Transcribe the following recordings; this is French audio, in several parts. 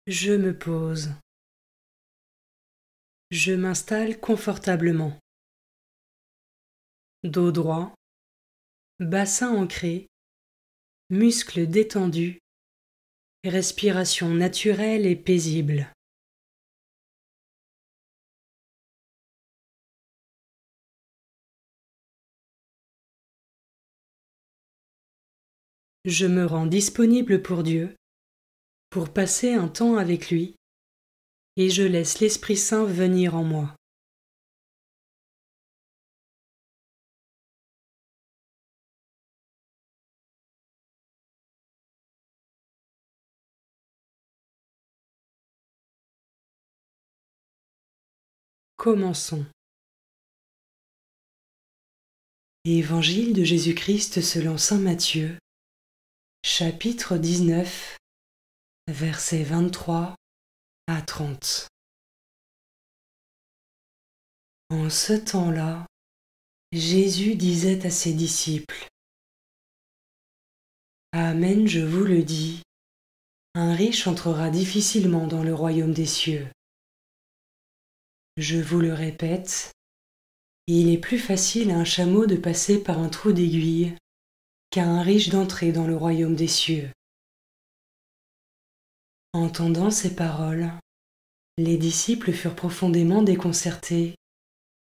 Je me pose. Je m'installe confortablement. Dos droit, bassin ancré, muscles détendus, respiration naturelle et paisible. Je me rends disponible pour Dieu, pour passer un temps avec lui, et je laisse l'Esprit Saint venir en moi. Commençons. Évangile de Jésus-Christ selon saint Matthieu, chapitre 19, versets 23 à 30. En ce temps-là, Jésus disait à ses disciples : « Amen, je vous le dis, un riche entrera difficilement dans le royaume des cieux. Je vous le répète, il est plus facile à un chameau de passer par un trou d'aiguille qu'à un riche d'entrer dans le royaume des cieux. » Entendant ces paroles, les disciples furent profondément déconcertés,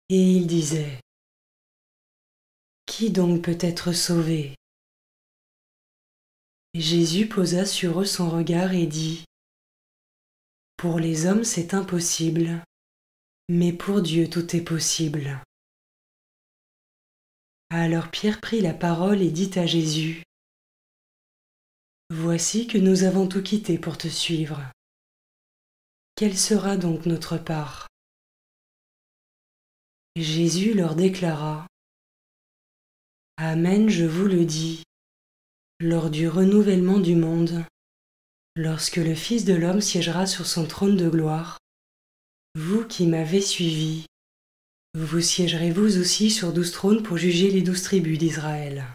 et ils disaient : « Qui donc peut être sauvé ? » Jésus posa sur eux son regard et dit : « Pour les hommes c'est impossible, mais pour Dieu tout est possible. » Alors Pierre prit la parole et dit à Jésus : « Voici que nous avons tout quitté pour te suivre. Quelle sera donc notre part ? » Jésus leur déclara : « Amen, je vous le dis, lors du renouvellement du monde, lorsque le Fils de l'homme siégera sur son trône de gloire, vous qui m'avez suivi, vous siégerez vous aussi sur 12 trônes pour juger les 12 tribus d'Israël.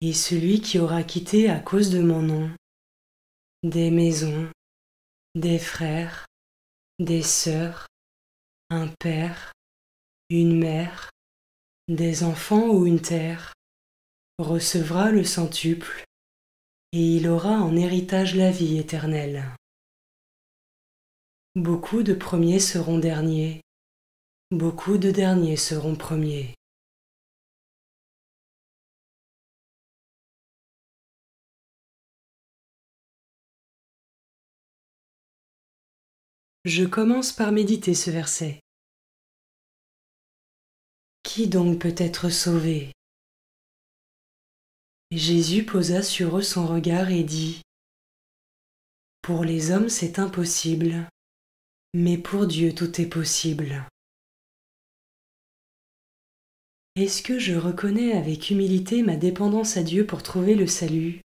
Et celui qui aura quitté à cause de mon nom des maisons, des frères, des sœurs, un père, une mère, des enfants ou une terre, recevra le centuple, et il aura en héritage la vie éternelle. Beaucoup de premiers seront derniers, beaucoup de derniers seront premiers. » Je commence par méditer ce verset. Qui donc peut être sauvé ? Jésus posa sur eux son regard et dit : « Pour les hommes c'est impossible, mais pour Dieu tout est possible. » Est-ce que je reconnais avec humilité ma dépendance à Dieu pour trouver le salut,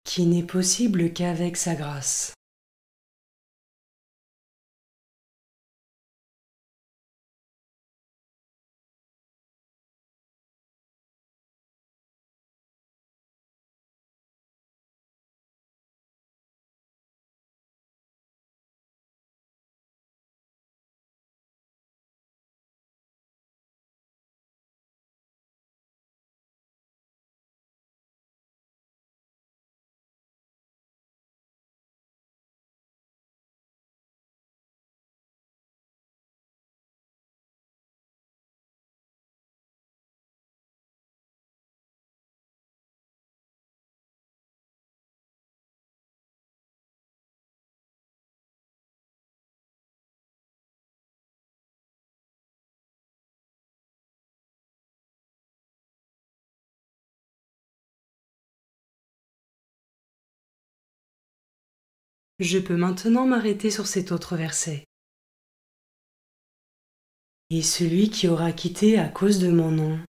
qui n'est possible qu'avec sa grâce ? Je peux maintenant m'arrêter sur cet autre verset. Et celui qui aura quitté à cause de mon nom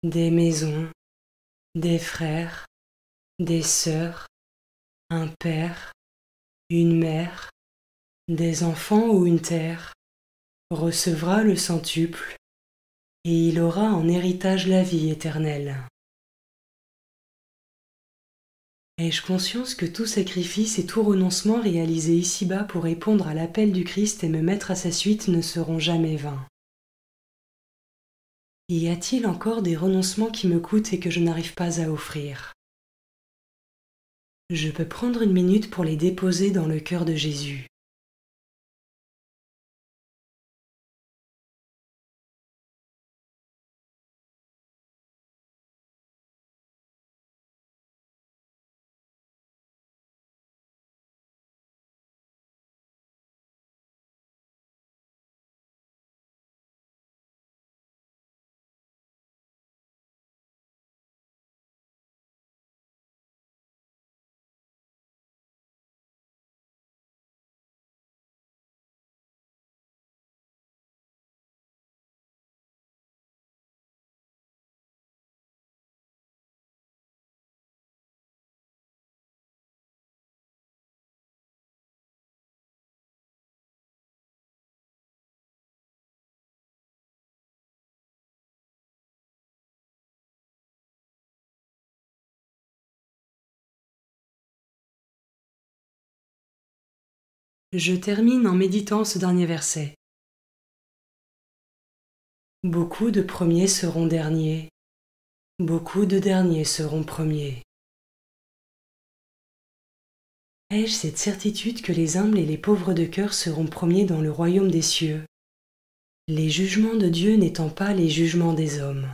des maisons, des frères, des sœurs, un père, une mère, des enfants ou une terre, recevra le centuple, et il aura en héritage la vie éternelle. Ai-je conscience que tout sacrifice et tout renoncement réalisé ici-bas pour répondre à l'appel du Christ et me mettre à sa suite ne seront jamais vains? Y a-t-il encore des renoncements qui me coûtent et que je n'arrive pas à offrir? Je peux prendre une minute pour les déposer dans le cœur de Jésus. Je termine en méditant ce dernier verset. Beaucoup de premiers seront derniers, beaucoup de derniers seront premiers. Ai-je cette certitude que les humbles et les pauvres de cœur seront premiers dans le royaume des cieux, les jugements de Dieu n'étant pas les jugements des hommes?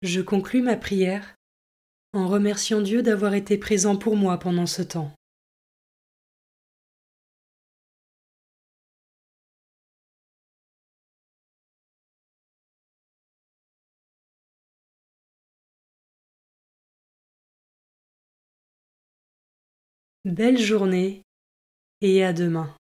Je conclus ma prière en remerciant Dieu d'avoir été présent pour moi pendant ce temps. Belle journée et à demain.